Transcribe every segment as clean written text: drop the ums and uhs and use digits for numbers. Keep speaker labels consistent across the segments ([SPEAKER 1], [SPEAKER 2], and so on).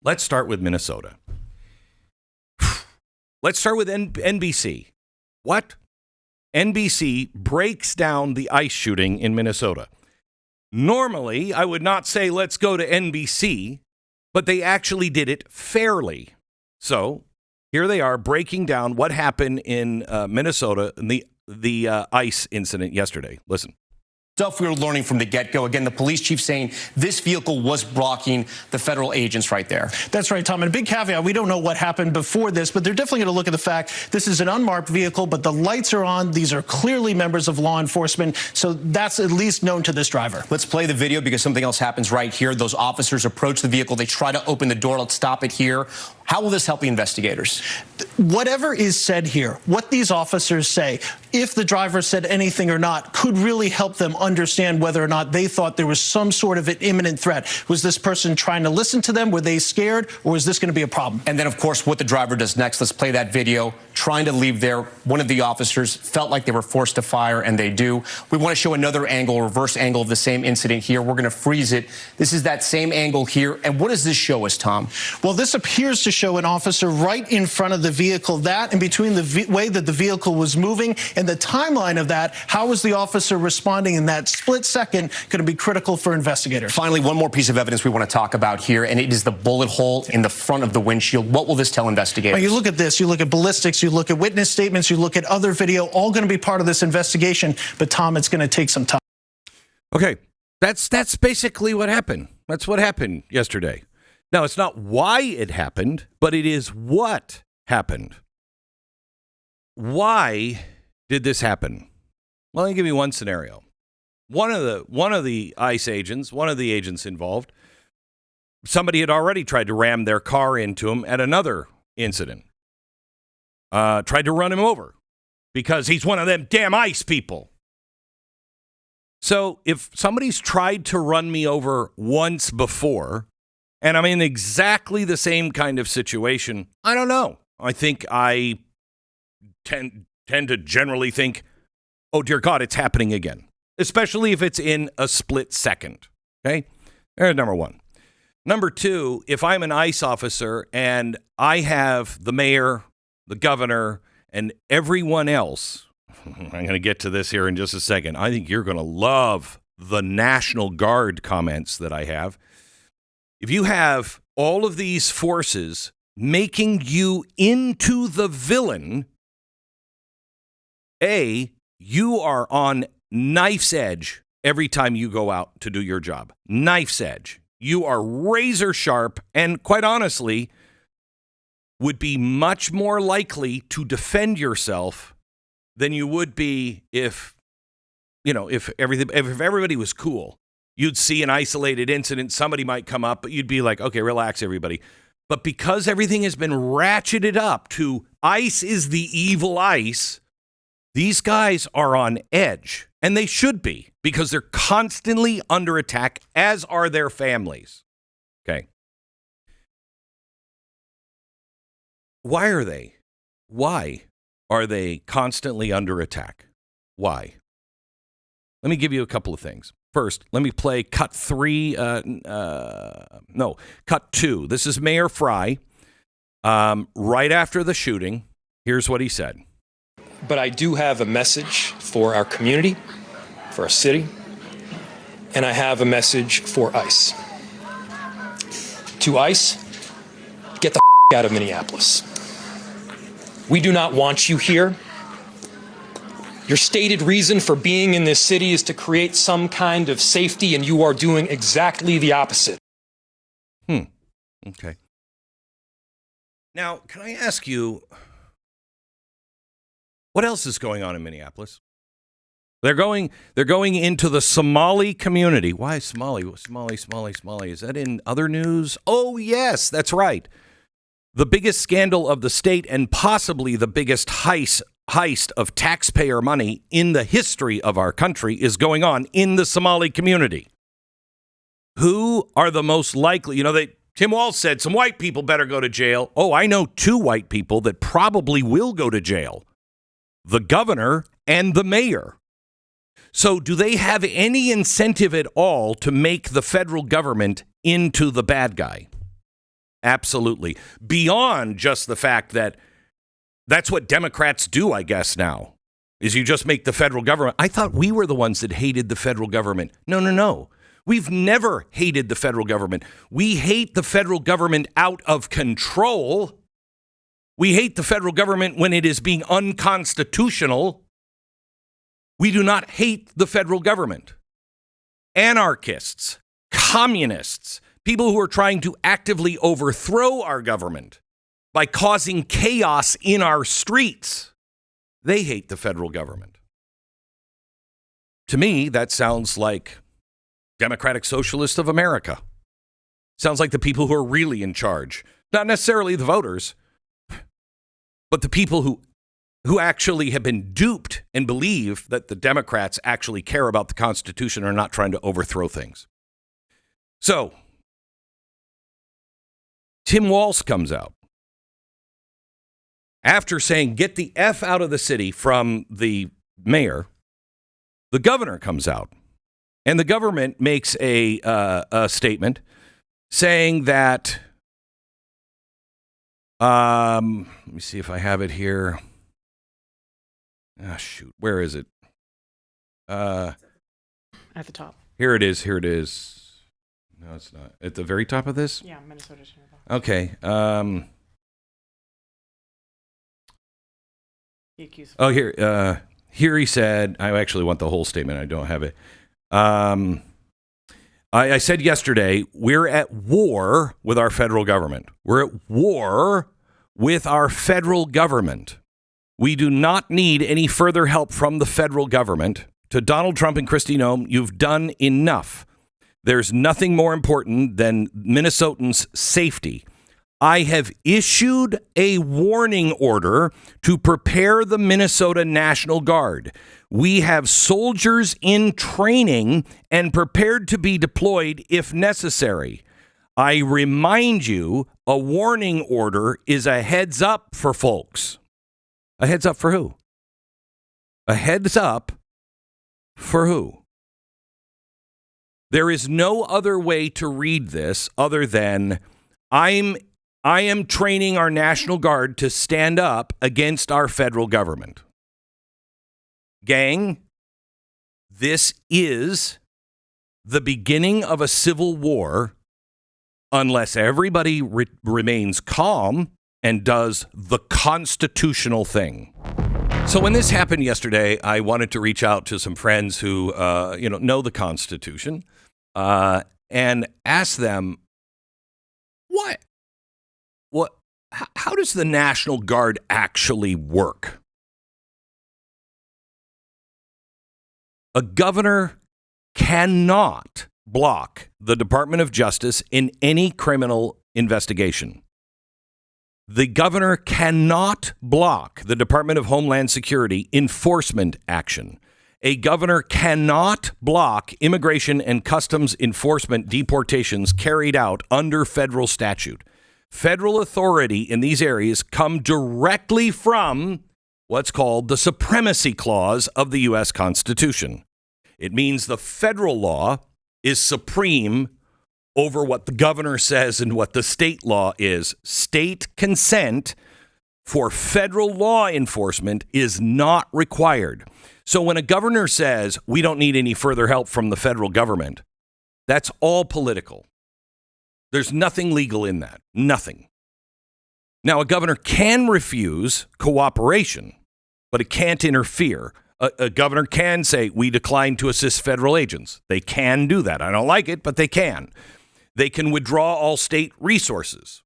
[SPEAKER 1] Let's start with Minnesota. Let's start with NBC. What? NBC breaks down the ICE shooting in Minnesota. Normally, I would not say let's go to NBC, but they actually did it fairly. So here they are breaking down what happened in Minnesota in the ICE incident yesterday. Listen.
[SPEAKER 2] Stuff we were learning from the get-go. Again, the police chief saying this vehicle was blocking the federal agents right there.
[SPEAKER 3] That's right, Tom. And a big caveat, we don't know what happened before this, but they're definitely going to look at the fact this is an unmarked vehicle, but the lights are on. These are clearly members of law enforcement. So that's at least known to this driver.
[SPEAKER 2] Let's play the video because something else happens right here. Those officers approach the vehicle. They try to open the door. Let's stop it here. How will this help the investigators?
[SPEAKER 3] Whatever is said here, what these officers say, if the driver said anything or not, could really help them understand whether or not they thought there was some sort of an imminent threat. Was this person trying to listen to them? Were they scared? Or is this going to be a problem?
[SPEAKER 2] And then, of course, what the driver does next. Let's play that video. Trying to leave there. One of the officers felt like they were forced to fire, and they do. We want to show another angle, reverse angle of the same incident here. We're going to freeze it. This is that same angle here. And what does this show us, Tom?
[SPEAKER 3] Well, this appears to show an officer right in front of the vehicle. That, in between the way that the vehicle was moving and the timeline of that, how was the officer responding in that split second going to be critical for investigators.
[SPEAKER 2] Finally, one more piece of evidence we want to talk about here, and it is the bullet hole in the front of the windshield. What will this tell investigators?
[SPEAKER 3] Well, you look at this, you look at ballistics, you look at witness statements, you look at other video, all going to be part of this investigation. But, Tom, it's going to take some time.
[SPEAKER 1] Okay, that's basically what happened. That's what happened yesterday. Now, it's not why it happened, but it is what happened. Why did this happen? Well, let me give you one scenario. One of the ICE agents, one of the agents involved, somebody had already tried to ram their car into him at another incident. Tried to run him over because he's one of them damn ICE people. So if somebody's tried to run me over once before, and I'm in exactly the same kind of situation, I don't know. I think I tend to generally think, oh, dear God, it's happening again, especially if it's in a split second. Okay? There's number one. Number two, if I'm an ICE officer and I have the mayor, the governor, and everyone else, I'm going to get to this here in just a second. I think you're going to love the National Guard comments that I have. If you have all of these forces making you into the villain, you are on knife's edge every time you go out to do your job. Knife's edge. You are razor sharp and, quite honestly, would be much more likely to defend yourself than you would be if everybody was cool. You'd see an isolated incident, somebody might come up, but you'd be like, okay, relax, everybody. But because everything has been ratcheted up to ICE is the evil ICE, these guys are on edge. And they should be, because they're constantly under attack, as are their families. Okay. Why are they? Why are they constantly under attack? Why? Let me give you a couple of things. First, let me play cut 2. This is Mayor Frey. Right after the shooting, here's what he said.
[SPEAKER 4] But I do have a message for our community, for our city, and I have a message for ICE. To ICE, get the out of Minneapolis. We do not want you here. Your stated reason for being in this city is to create some kind of safety, and you are doing exactly the opposite.
[SPEAKER 1] Okay. Now, can I ask you, what else is going on in Minneapolis? They're going into the Somali community. Why Somali? Somali. Is that in other news? Oh, yes, that's right. The biggest scandal of the state and possibly the biggest heist of taxpayer money in the history of our country is going on in the Somali community. Who are the most likely? Tim Walz said some white people better go to jail. Oh, I know 2 white people that probably will go to jail. The governor and the mayor. So do they have any incentive at all to make the federal government into the bad guy? Absolutely. Beyond just the fact that that's what Democrats do, I guess, now, is you just make the federal government. I thought we were the ones that hated the federal government. No. We've never hated the federal government. We hate the federal government out of control. We hate the federal government when it is being unconstitutional. We do not hate the federal government. Anarchists, communists, people who are trying to actively overthrow our government by causing chaos in our streets, they hate the federal government. To me, that sounds like Democratic Socialists of America. Sounds like the people who are really in charge. Not necessarily the voters, but the people who actually have been duped and believe that the Democrats actually care about the Constitution and are not trying to overthrow things. So, Tim Walz comes out after saying, get the F out of the city from the mayor. The governor comes out, and the government makes a statement saying that, let me see if I have it here. Ah, shoot. Where is it?
[SPEAKER 5] At the top.
[SPEAKER 1] Here it is. No, it's not. At the very top of this?
[SPEAKER 5] Yeah, Minnesota Chamber.
[SPEAKER 1] Okay.
[SPEAKER 5] Oh,
[SPEAKER 1] Here he said, I actually want the whole statement. I don't have it. I said yesterday, we're at war with our federal government. We're at war with our federal government. We do not need any further help from the federal government. To Donald Trump and Kristi Noem, you've done enough. There's nothing more important than Minnesotans' safety. I have issued a warning order to prepare the Minnesota National Guard. We have soldiers in training and prepared to be deployed if necessary. I remind you, a warning order is a heads up for folks. A heads up for who? A heads up for who? There is no other way to read this other than I am training our National Guard to stand up against our federal government. Gang, this is the beginning of a civil war unless everybody remains calm and does the constitutional thing. So when this happened yesterday, I wanted to reach out to some friends who, know the Constitution and ask them, how does the National Guard actually work? A governor cannot block the Department of Justice in any criminal investigation. The governor cannot block the Department of Homeland Security enforcement action. A governor cannot block immigration and customs enforcement deportations carried out under federal statute. Federal authority in these areas come directly from what's called the Supremacy Clause of the U.S. Constitution. It means the federal law is supreme over what the governor says and what the state law is. State consent for federal law enforcement is not required. So when a governor says we don't need any further help from the federal government, that's all political. There's nothing legal in that. Nothing. Now, a governor can refuse cooperation, but it can't interfere. A governor can say, we decline to assist federal agents. They can do that. I don't like it, but they can. They can withdraw all state resources.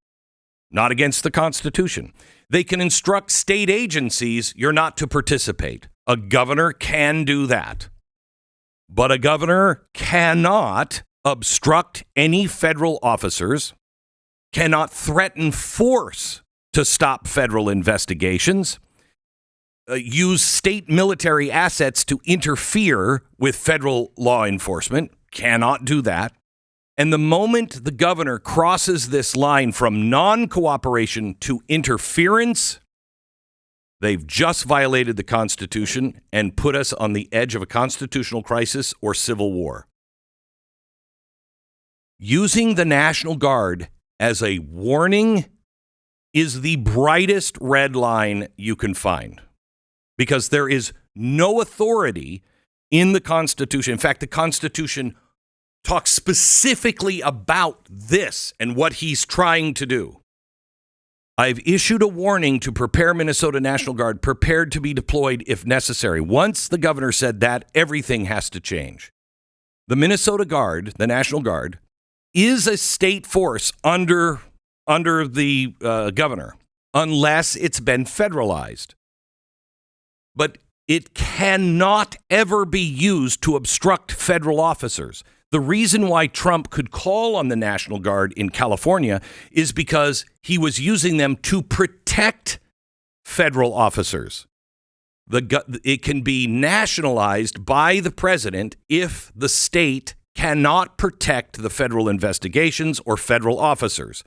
[SPEAKER 1] Not against the Constitution. They can instruct state agencies you're not to participate. A governor can do that. But a governor cannot obstruct any federal officers, cannot threaten force to stop federal investigations, use state military assets to interfere with federal law enforcement, cannot do that. And the moment the governor crosses this line from non-cooperation to interference, they've just violated the Constitution and put us on the edge of a constitutional crisis or civil war. Using the National Guard as a warning is the brightest red line you can find, because there is no authority in the Constitution. In fact, the Constitution talks specifically about this and what he's trying to do. I've issued a warning to prepare Minnesota National Guard, prepared to be deployed if necessary. Once the governor said that, everything has to change. The Minnesota Guard, the National Guard, is a state force under the governor, unless it's been federalized. But it cannot ever be used to obstruct federal officers. The reason why Trump could call on the National Guard in California is because he was using them to protect federal officers. It can be nationalized by the president if the state cannot protect the federal investigations or federal officers.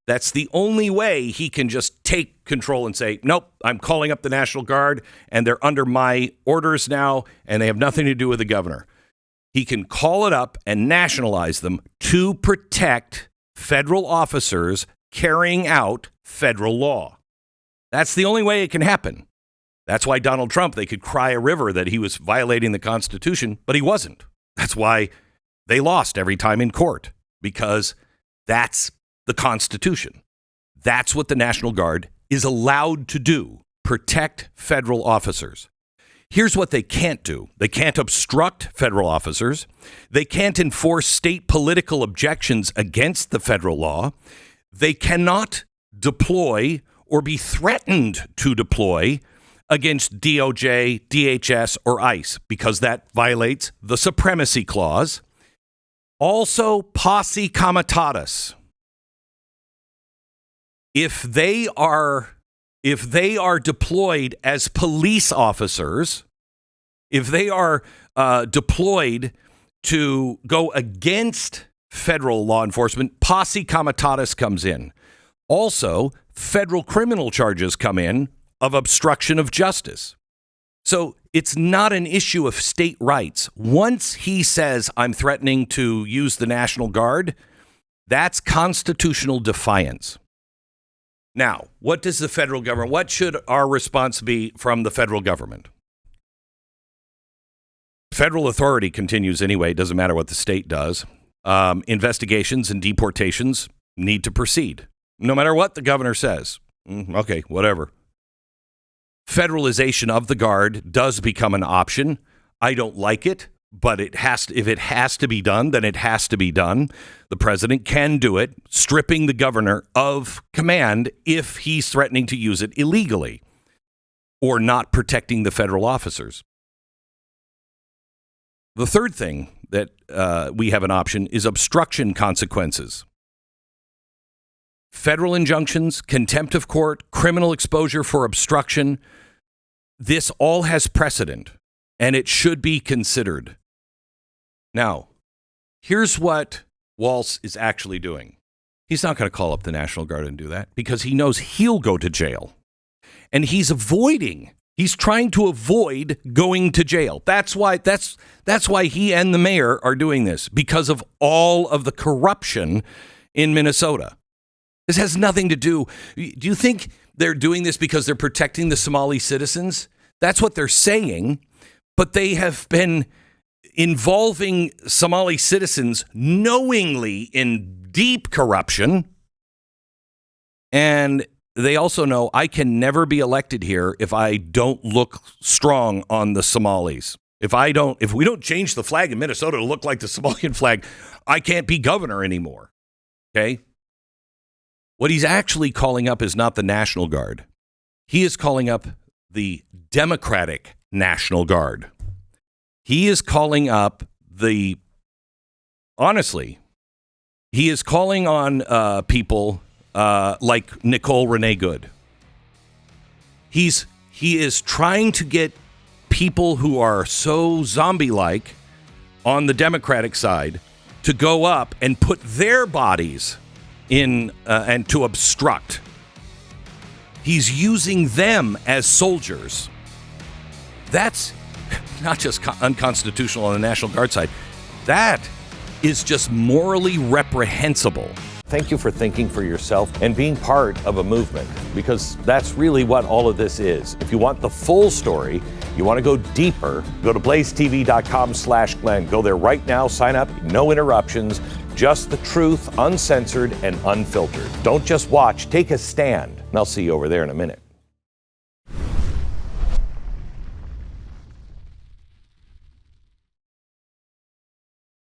[SPEAKER 1] That's the only way he can just take control and say, nope, I'm calling up the National Guard and they're under my orders now and they have nothing to do with the governor. He can call it up and nationalize them to protect federal officers carrying out federal law. That's the only way it can happen. That's why Donald Trump, they could cry a river that he was violating the Constitution, but he wasn't. That's why they lost every time in court, because that's the Constitution. That's what the National Guard is allowed to do, protect federal officers. Here's what they can't do. They can't obstruct federal officers. They can't enforce state political objections against the federal law. They cannot deploy or be threatened to deploy against DOJ, DHS, or ICE, because that violates the Supremacy Clause. Also, posse comitatus. If they are deployed as police officers, if they are deployed to go against federal law enforcement, posse comitatus comes in. Also, federal criminal charges come in of obstruction of justice. So it's not an issue of state rights. Once he says, I'm threatening to use the National Guard, that's constitutional defiance. Now, what does the federal government, what should our response be from the federal government? Federal authority continues anyway. It doesn't matter what the state does. Investigations and deportations need to proceed, no matter what the governor says. Okay, whatever. Federalization of the Guard does become an option. I don't like it, but it has to, if it has to be done, then it has to be done. The president can do it, stripping the governor of command if he's threatening to use it illegally or not protecting the federal officers. The third thing that we have an option is obstruction consequences. Federal injunctions, contempt of court, criminal exposure for obstruction. This all has precedent, and it should be considered. Now, here's what Walz is actually doing. He's not going to call up the National Guard and do that because he knows he'll go to jail. And he's trying to avoid going to jail. That's why he and the mayor are doing this, because of all of the corruption in Minnesota. This has nothing to do. Do you think they're doing this because they're protecting the Somali citizens? That's what they're saying. But they have been involving Somali citizens knowingly in deep corruption. And they also know I can never be elected here if I don't look strong on the Somalis. If we don't change the flag in Minnesota to look like the Somalian flag, I can't be governor anymore. Okay? What he's actually calling up is not the National Guard. He is calling up the Democratic National Guard. He is calling up he is calling on people like Nicole Renee Good. He is trying to get people who are so zombie-like on the Democratic side to go up and put their bodies in and to obstruct. He's using them as soldiers. That's not just unconstitutional on the National Guard side. That is just morally reprehensible. Thank you for thinking for yourself and being part of a movement, because that's really what all of this is. If you want the full story, you want to go deeper, go to blazetv.com/Glenn. Go there right now, sign up, no interruptions, just the truth, uncensored and unfiltered. Don't just watch, take a stand. And I'll see you over there in a minute.